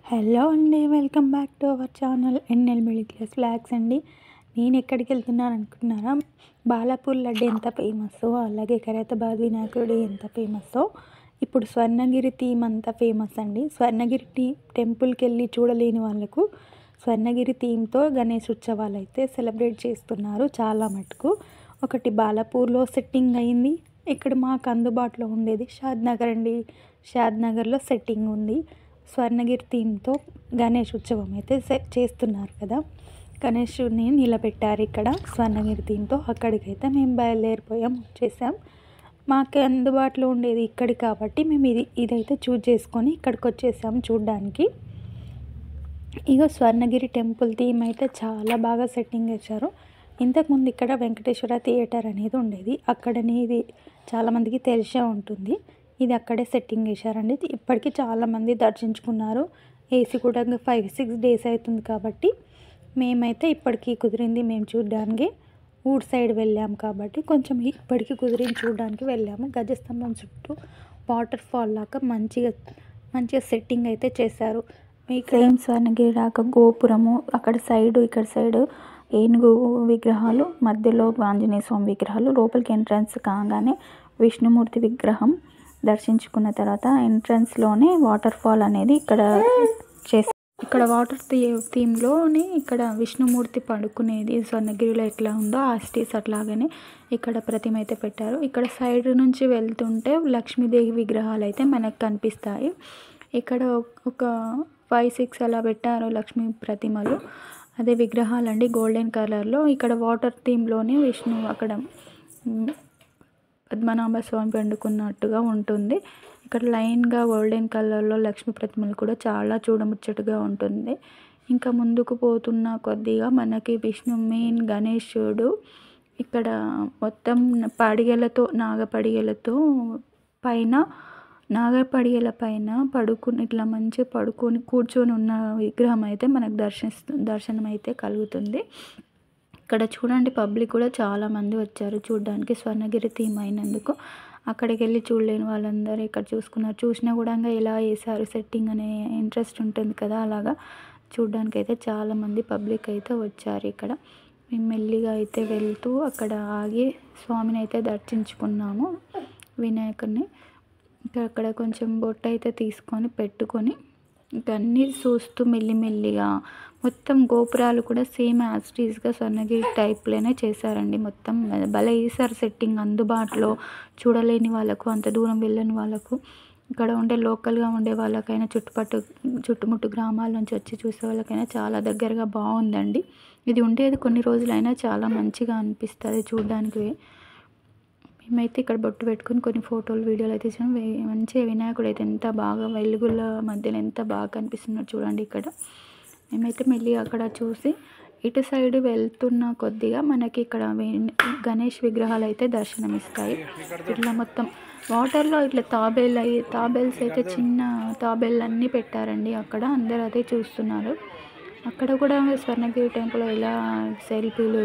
Hello అండి, welcome back to our channel NL middle class vlogs అండి. నేను ఎక్కడికి వెళ్తున్నాను అనుకుంటున్నారా? బాలాపూర్ లడ్డు ఎంత ఫేమస్సో, అలాగే ఖైరతాబాద్ వినాయకుడు ఎంత ఫేమస్సో, ఇప్పుడు స్వర్ణగిరి థీమ్ అంత ఫేమస్ అండి. స్వర్ణగిరి టెంపుల్కి వెళ్ళి చూడలేని వాళ్ళకు స్వర్ణగిరి థీమ్తో గణేష్ ఉత్సవాలు అయితే సెలబ్రేట్ చేస్తున్నారు చాలా మటుకు. ఒకటి బాలాపూర్లో సెట్టింగ్ అయింది, ఇక్కడ మాకు అందుబాటులో ఉండేది షాద్నగర్ అండి. షాద్నగర్లో సెట్టింగ్ ఉంది. స్వర్ణగిరి థీమ్తో గణేష్ ఉత్సవం అయితే చేస్తున్నారు కదా. గణేషుని నిలబెట్టారు ఇక్కడ స్వర్ణగిరి థీమ్తో. అక్కడికైతే మేము బయలుదేరిపోయాం, వచ్చేసాం. మాకు అందుబాటులో ఉండేది ఇక్కడి కాబట్టి మేము ఇదైతే చూజ్ చేసుకొని ఇక్కడికి వచ్చేసాం చూడడానికి. ఇగో స్వర్ణగిరి టెంపుల్ థీమ్ అయితే చాలా బాగా సెట్టింగ్ చేశారు. ఇంతకుముందు ఇక్కడ వెంకటేశ్వర థియేటర్ అనేది ఉండేది, అక్కడనే ఇది చాలామందికి తెలిసే ఉంటుంది. ఇది అక్కడే సెట్టింగ్ చేశారండి. ఇప్పటికీ చాలామంది దర్శించుకున్నారు. ఏసీ కూడా 5-6 డేస్ అవుతుంది కాబట్టి మేమైతే ఇప్పటికీ కుదిరింది మేము చూడడానికి. ఊడ్ సైడ్ వెళ్ళాం కాబట్టి కొంచెం ఇప్పటికీ కుదిరింది చూడడానికి వెళ్ళాము. గజస్తంభం చుట్టూ వాటర్ ఫాల్ లాగా మంచిగా సెట్టింగ్ అయితే చేశారు. ఇక్కడ స్వర్ణగిరి రాక గోపురము, అక్కడ సైడు ఇక్కడ సైడు ఏనుగు విగ్రహాలు, మధ్యలో ఆంజనేయ స్వామి విగ్రహాలు, లోపలికి ఎంట్రన్స్ కాగానే విష్ణుమూర్తి విగ్రహం దర్శించుకున్న తర్వాత ఎంట్రన్స్లోనే వాటర్ ఫాల్ అనేది ఇక్కడ వాటర్ థీమ్లోనే ఇక్కడ విష్ణుమూర్తి పడుకునేది స్వర్ణగిరిలో ఎట్లా ఉందో ఆ స్టేజ్ అట్లాగనే ఇక్కడ ప్రతిమ అయితే పెట్టారు. ఇక్కడ సైడ్ నుంచి వెళ్తుంటే లక్ష్మీదేవి విగ్రహాలు అయితే మనకు కనిపిస్తాయి. ఇక్కడ ఒక 5-6 అలా పెట్టారు లక్ష్మీ ప్రతిమలు, అదే విగ్రహాలండి గోల్డెన్ కలర్లో. ఇక్కడ వాటర్ థీమ్లోనే విష్ణు అక్కడ పద్మనాభ స్వామి పండుకున్నట్టుగా ఉంటుంది. ఇక్కడ లైన్గా గోల్డెన్ కలర్లో లక్ష్మీ ప్రతిమలు కూడా చాలా చూడముచ్చటగా ఉంటుంది. ఇంకా ముందుకు పోతున్న కొద్దిగా మనకి విష్ణు మెయిన్ గణేశుడు ఇక్కడ మొత్తం నాగపడిగలతో నాగపడిగల పైన ఇట్లా మంచిగా పడుకొని కూర్చొని ఉన్న విగ్రహం అయితే మనకు దర్శనం అయితే కలుగుతుంది. ఇక్కడ చూడండి, పబ్లిక్ కూడా చాలామంది వచ్చారు చూడడానికి. స్వర్ణగిరి థీమ్ అయినందుకు అక్కడికి వెళ్ళి చూడలేని వాళ్ళందరూ ఇక్కడ చూసుకున్నారు. చూసినా కూడా ఎలా వేశారు సెట్టింగ్ అనే ఇంట్రెస్ట్ ఉంటుంది కదా, అలాగా చూడడానికి అయితే చాలామంది పబ్లిక్ అయితే వచ్చారు. ఇక్కడ మేము మెల్లిగా అయితే వెళ్తూ అక్కడ ఆగి స్వామిని అయితే దర్శించుకున్నాము, వినాయకుడిని. ఇంకా అక్కడ కొంచెం బొట్టు అయితే తీసుకొని పెట్టుకొని ఇంకా అన్నీ చూస్తూ మెల్లిమెల్లిగా మొత్తం గోపురాలు కూడా సేమ్ యాజ్ ఇట్ ఈస్గా స్వర్ణగిరి టైప్లోనే చేశారండి. మొత్తం భలే వేశారు సెట్టింగ్. అందుబాటులో చూడలేని వాళ్ళకు, అంత దూరం వెళ్ళని వాళ్ళకు, ఇక్కడ ఉండే లోకల్గా ఉండే వాళ్ళకైనా చుట్టుముట్టు గ్రామాల నుంచి వచ్చి చూసే వాళ్ళకైనా చాలా దగ్గరగా బాగుందండి. ఇది ఉండేది కొన్ని రోజులైనా చాలా మంచిగా అనిపిస్తుంది చూడడానికి. మేమైతే ఇక్కడ బొట్టు పెట్టుకుని కొన్ని ఫోటోలు వీడియోలు అయితే ఇచ్చాము. మంచిగా వినాయకుడు అయితే ఎంత బాగా వెలుగుల మధ్యలో ఎంత బాగా కనిపిస్తున్నాడు చూడండి. ఇక్కడ మేమైతే మళ్ళీ అక్కడ చూసి ఇటు సైడ్ వెళ్తున్న కొద్దిగా మనకి ఇక్కడ గణేష్ విగ్రహాలు అయితే దర్శనమిస్తాయి. ఇట్లా మొత్తం వాటర్లో ఇట్లా తాబేల్స్ అయితే చిన్న తాబేళ్ళు అన్నీ పెట్టారండి. అక్కడ అందరూ అదే చూస్తున్నారు. అక్కడ కూడా స్వర్ణగిరి టెంపుల్ ఎలా సెల్ఫీలు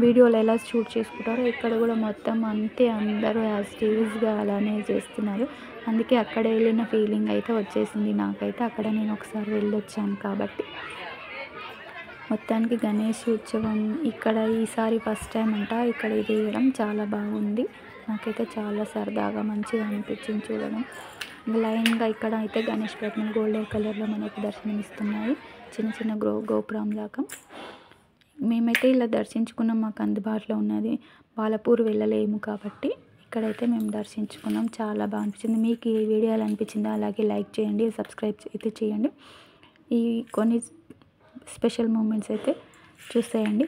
వీడియోలు ఎలా షూట్ చేసుకుంటారో ఇక్కడ కూడా మొత్తం అంతే, అందరూ యాజ్ టీవీస్గా అలానే చేస్తున్నారు. అందుకే అక్కడ వెళ్ళిన ఫీలింగ్ అయితే వచ్చేసింది నాకైతే. అక్కడ నేను ఒకసారి వెళ్ళొచ్చాను కాబట్టి. మొత్తానికి గణేష్ ఉత్సవం ఇక్కడ ఈసారి ఫస్ట్ టైం అంట ఇక్కడ ఇది చేయడం. చాలా బాగుంది, నాకైతే చాలా సరదాగా మంచిగా అనిపించింది చూడడం. లైన్గా ఇక్కడ అయితే గణేష్ ప్రతిమలు గోల్డెన్ కలర్లో మనకు దర్శనమిస్తున్నాయి, చిన్న గోపురం లాగా. మేమైతే ఇలా దర్శించుకున్నాం, మాకు అందుబాటులో ఉన్నది. బాలాపూర్ వెళ్ళలేము కాబట్టి ఇక్కడైతే మేము దర్శించుకున్నాం. చాలా బాగా అనిపించింది. మీకు ఈ వీడియో ఎలా అనిపించిందో అలాగే లైక్ చేయండి, సబ్స్క్రైబ్ అయితే చేయండి. ఈ కొన్ని స్పెషల్ మూమెంట్స్ అయితే చూసేయండి.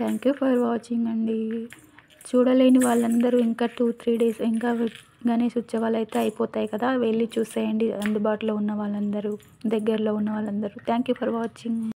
థ్యాంక్ యూ ఫర్ వాచింగ్ అండి. చూడలేని వాళ్ళందరూ ఇంకా 2-3 డేస్ ఇంకా గణేష్ ఉత్సవాలు అయితే అయిపోతాయి కదా, వెళ్ళి చూసేయండి. అందుబాటులో ఉన్న వాళ్ళందరూ, దగ్గరలో ఉన్న వాళ్ళందరూ. Thank you for watching.